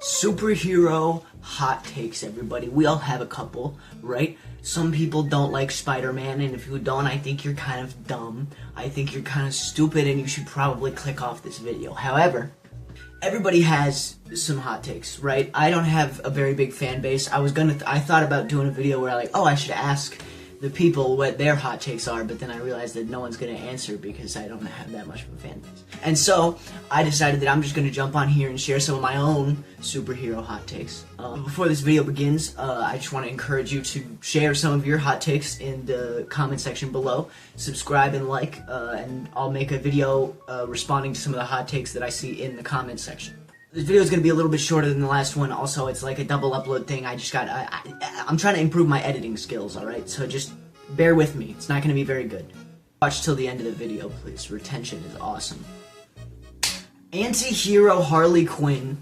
Superhero hot takes, everybody. We all have a couple, right? Some people don't like Spider-Man, and if you don't, I think you're kind of dumb. I think you're kind of stupid, and you should probably click off this video. However, everybody has some hot takes, right? I don't have a very big fan base. I thought about doing a video where I should ask the people what their hot takes are, but then I realized that no one's gonna answer because I don't have that much of a fan base. And so I decided that I'm just gonna jump on here and share some of my own superhero hot takes. Before this video begins, I just want to encourage you to share some of your hot takes in the comment section below. Subscribe and like, and I'll make a video responding to some of the hot takes that I see in the comment section. This video is going to be a little bit shorter than the last one. Also, it's like a double upload thing. I'm trying to improve my editing skills, alright? So just bear with me. It's not going to be very good. Watch till the end of the video, please. Retention is awesome. Anti-hero Harley Quinn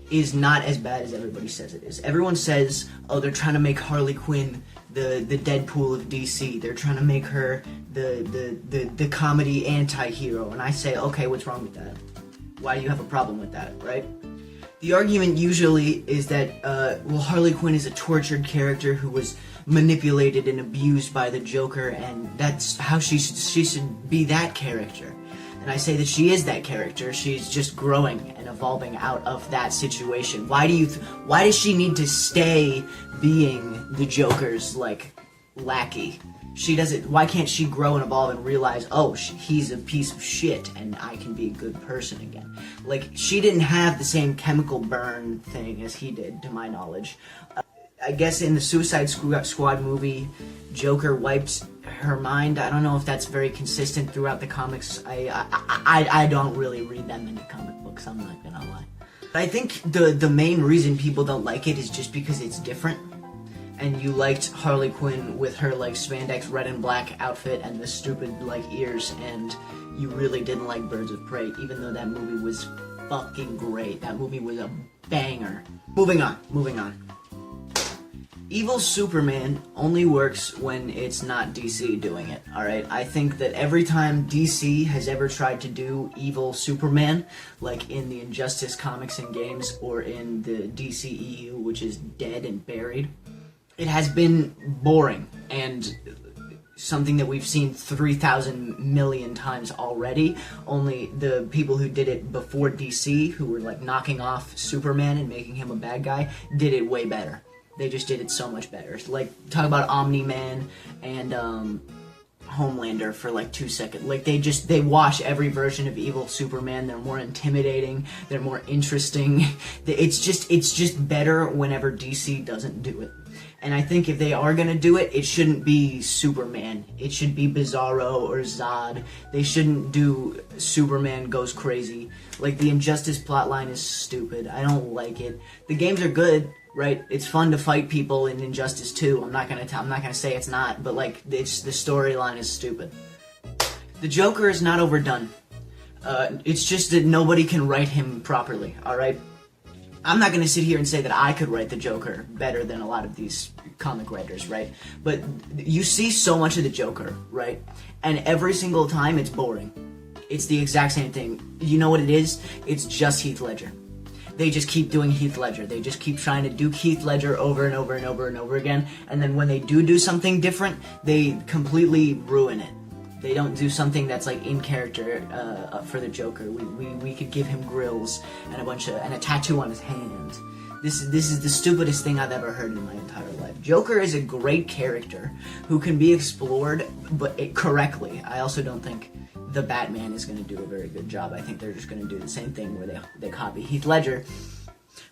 is not as bad as everybody says it is. Everyone says, oh, they're trying to make Harley Quinn the Deadpool of DC. They're trying to make her the comedy anti-hero. And I say, okay, what's wrong with that? Why do you have a problem with that, right? The argument usually is that, well, Harley Quinn is a tortured character who was manipulated and abused by the Joker, and that's how she should be that character. And I say that she is that character. She's just growing and evolving out of that situation. Why does she need to stay being the Joker's, lackey? Why can't she grow and evolve and realize, oh, he's a piece of shit and I can be a good person again? She didn't have the same chemical burn thing as he did, to my knowledge. I guess in the Suicide Squad movie, Joker wiped her mind. I don't know if that's very consistent throughout the comics. I don't really read that many comic books, I'm not gonna lie. I think the main reason people don't like it is just because it's different. And you liked Harley Quinn with her, spandex red and black outfit and the stupid, ears, and you really didn't like Birds of Prey, even though that movie was fucking great. That movie was a banger. Moving on. Evil Superman only works when it's not DC doing it, alright? I think that every time DC has ever tried to do evil Superman, like in the Injustice comics and games, or in the DCEU, which is dead and buried, it has been boring, and something that we've seen 3,000 million times already. Only the people who did it before DC, who were knocking off Superman and making him a bad guy, did it way better. They just did it so much better. Talk about Omni-Man and Homelander for 2 seconds. They wash every version of evil Superman. They're more intimidating. They're more interesting. It's just better whenever DC doesn't do it. And I think if they are gonna do it, it shouldn't be Superman. It should be Bizarro or Zod. They shouldn't do Superman goes crazy. The Injustice plotline is stupid. I don't like it. The games are good, right? It's fun to fight people in Injustice 2. I'm not gonna say it's not, but the storyline is stupid. The Joker is not overdone. It's just that nobody can write him properly, alright? I'm not gonna sit here and say that I could write the Joker better than a lot of these comic writers, right? But you see so much of the Joker, right? And every single time it's boring. It's the exact same thing. You know what it is? It's just Heath Ledger. They just keep doing Heath Ledger. They just keep trying to do Heath Ledger over and over and over and over again. And then when they do something different, they completely ruin it. They don't do something that's in character for the Joker. We could give him grills and a tattoo on his hand. This is the stupidest thing I've ever heard in my entire life. Joker is a great character who can be explored, but correctly. I also don't think the Batman is going to do a very good job. I think they're just going to do the same thing where they copy Heath Ledger.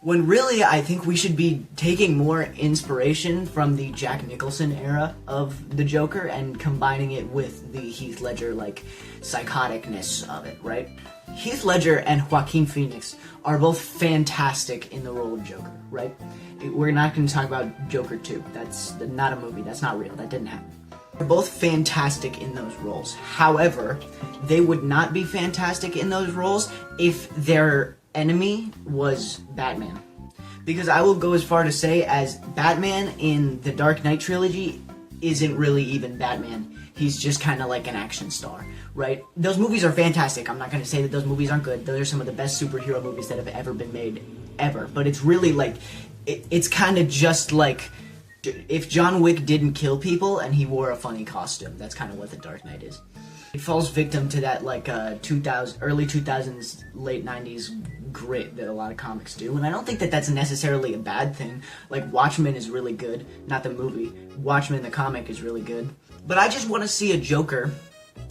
When really, I think we should be taking more inspiration from the Jack Nicholson era of the Joker and combining it with the Heath Ledger, psychoticness of it, right? Heath Ledger and Joaquin Phoenix are both fantastic in the role of Joker, right? We're not going to talk about Joker 2. That's not a movie. That's not real. That didn't happen. They're both fantastic in those roles. However, they would not be fantastic in those roles if their enemy was Batman. Because I will go as far to say as Batman in the Dark Knight trilogy isn't really even Batman. He's just kind of like an action star, right? Those movies are fantastic. I'm not going to say that those movies aren't good. Those are some of the best superhero movies that have ever been made, ever. But it's really like, it's kind of just like if John Wick didn't kill people and he wore a funny costume. That's kind of what The Dark Knight is. It falls victim to that like early 2000s, late 90s grit that a lot of comics do, and I don't think that that's necessarily a bad thing. Like Watchmen is really good, not the movie. Watchmen the comic is really good. But I just want to see a Joker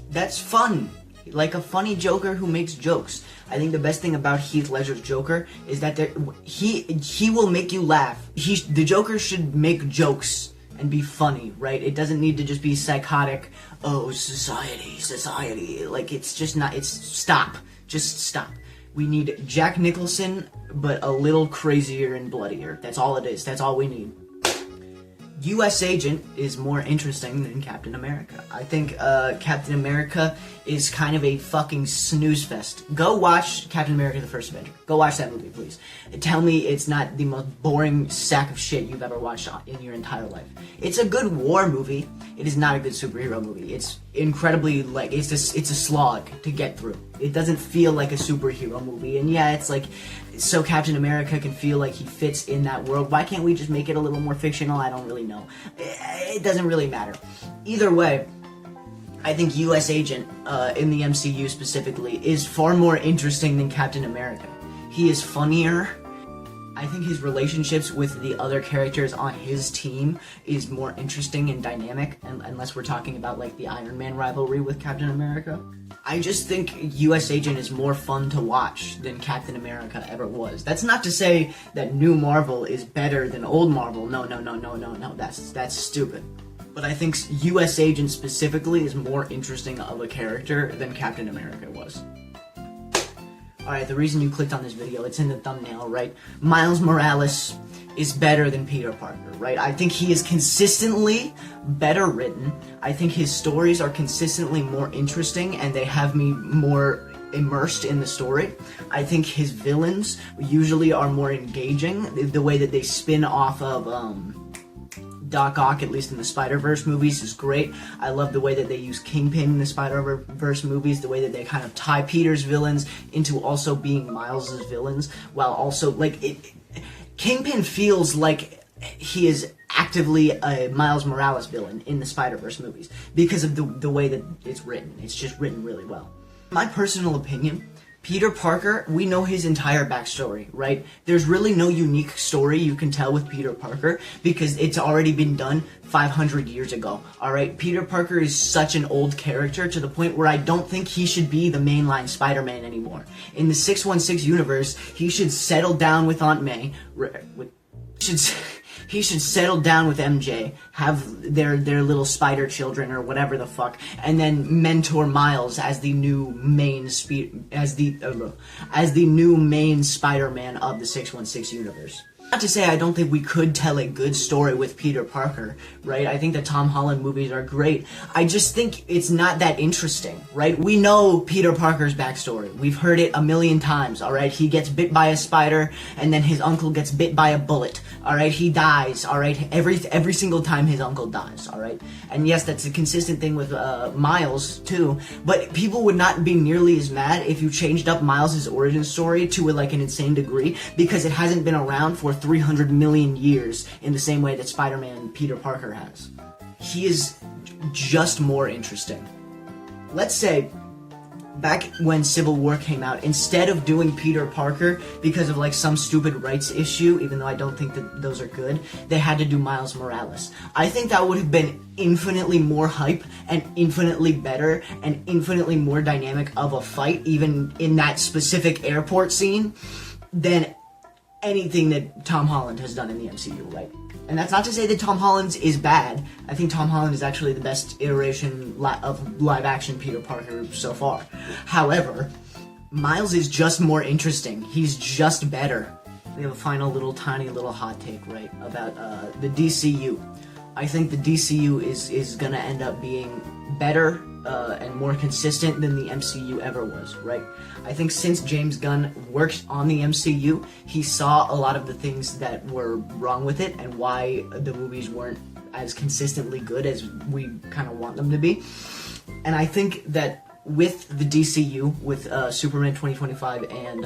that's fun. Like a funny Joker who makes jokes. I think the best thing about Heath Ledger's Joker is that he will make you laugh. The Joker should make jokes and be funny, right? It doesn't need to just be psychotic, oh, society. Like, it's just not, stop. Just stop. We need Jack Nicholson, but a little crazier and bloodier. That's all it is. That's all we need. U.S. Agent is more interesting than Captain America. I think Captain America is kind of a fucking snooze fest. Go watch Captain America: The First Avenger. Go watch that movie, please. Tell me it's not the most boring sack of shit you've ever watched in your entire life. It's a good war movie. It is not a good superhero movie. It's incredibly, like, it's a slog to get through. It doesn't feel like a superhero movie, and yeah, it's like, so Captain America can feel like he fits in that world. Why can't we just make it a little more fictional? I don't really know. It doesn't really matter. Either way, I think U.S. Agent, in the MCU specifically, is far more interesting than Captain America. He is funnier. I think his relationships with the other characters on his team is more interesting and dynamic, unless we're talking about like the Iron Man rivalry with Captain America. I just think U.S. Agent is more fun to watch than Captain America ever was. That's not to say that new Marvel is better than old Marvel. No. That's stupid. But I think U.S. Agent specifically is more interesting of a character than Captain America was. Alright, the reason you clicked on this video, it's in the thumbnail, right? Miles Morales is better than Peter Parker, right? I think he is consistently better written. I think his stories are consistently more interesting, and they have me more immersed in the story. I think his villains usually are more engaging. The way that they spin off of Doc Ock, at least in the Spider-Verse movies, is great. I love the way that they use Kingpin in the Spider-Verse movies, the way that they kind of tie Peter's villains into also being Miles's villains, while also, like, Kingpin feels like he is actively a Miles Morales villain in the Spider-Verse movies, because of the way that it's written. It's just written really well. My personal opinion, Peter Parker, we know his entire backstory, right? There's really no unique story you can tell with Peter Parker because it's already been done 500 years ago, alright? Peter Parker is such an old character to the point where I don't think he should be the mainline Spider-Man anymore. In the 616 universe, he should settle down with Aunt May, he should settle down with MJ, have their little spider children or whatever the fuck, and then mentor Miles as the new main new main Spider-Man of the 616 universe. Not to say I don't think we could tell a good story with Peter Parker, right? I think the Tom Holland movies are great. I just think it's not that interesting, right? We know Peter Parker's backstory. We've heard it a million times, alright? He gets bit by a spider, and then his uncle gets bit by a bullet, alright? He dies, alright? Every single time his uncle dies, alright? And yes, that's a consistent thing with Miles, too, but people would not be nearly as mad if you changed up Miles' origin story to like an insane degree, because it hasn't been around for 300 million years in the same way that Spider-Man Peter Parker has. He is just more interesting. Let's say, back when Civil War came out, instead of doing Peter Parker because of like some stupid rights issue, even though I don't think that those are good, they had to do Miles Morales. I think that would have been infinitely more hype and infinitely better and infinitely more dynamic of a fight, even in that specific airport scene, than anything that Tom Holland has done in the MCU, right? And that's not to say that Tom Holland's is bad. I think Tom Holland is actually the best iteration of live-action Peter Parker so far. However, Miles is just more interesting. He's just better. We have a final little tiny little hot take, right, about the DCU. I think the DCU is gonna end up being better and more consistent than the MCU ever was, right? I think since James Gunn worked on the MCU, he saw a lot of the things that were wrong with it and why the movies weren't as consistently good as we kind of want them to be. And I think that with the DCU, with Superman 2025 and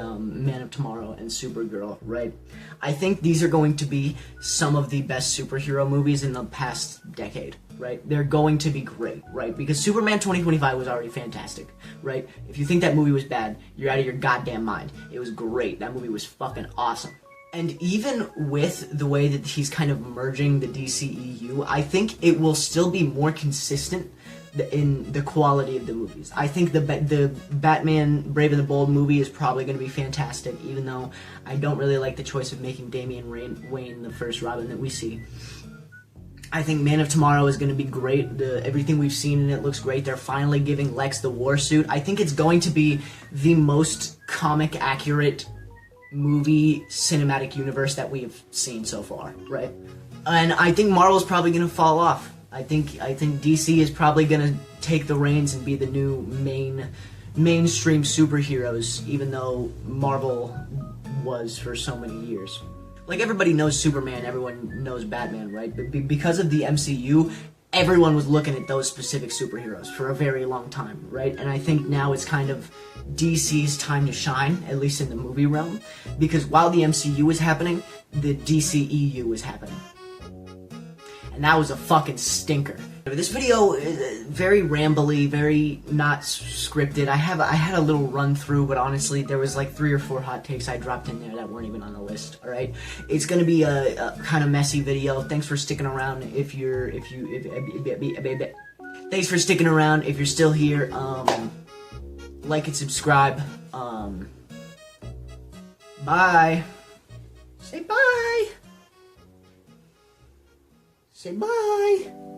Man of Tomorrow and Supergirl, right? I think these are going to be some of the best superhero movies in the past decade, right? They're going to be great, right? Because Superman 2025 was already fantastic, right? If you think that movie was bad, you're out of your goddamn mind. It was great. That movie was fucking awesome. And even with the way that he's kind of merging the DCEU, I think it will still be more consistent in the quality of the movies. I think the Batman Brave and the Bold movie is probably going to be fantastic, even though I don't really like the choice of making Damian Wayne the first Robin that we see. I think Man of Tomorrow is going to be great. Everything we've seen in it looks great. They're finally giving Lex the war suit. I think it's going to be the most comic accurate movie cinematic universe that we've seen so far, right? And I think Marvel's probably going to fall off. I think DC is probably gonna take the reins and be the new mainstream superheroes, even though Marvel was for so many years. Like, everybody knows Superman, everyone knows Batman, right? But because of the MCU, everyone was looking at those specific superheroes for a very long time, right? And I think now it's kind of DC's time to shine, at least in the movie realm, because while the MCU was happening, the DCEU was happening. And that was a fucking stinker. This video is very rambly, very not scripted. I had a little run through, but honestly, there was like 3 or 4 hot takes I dropped in there that weren't even on the list. All right, it's gonna be a kind of messy video. Thanks for sticking around. Thanks for sticking around. If you're still here, like and subscribe. Bye. Say bye. Say bye.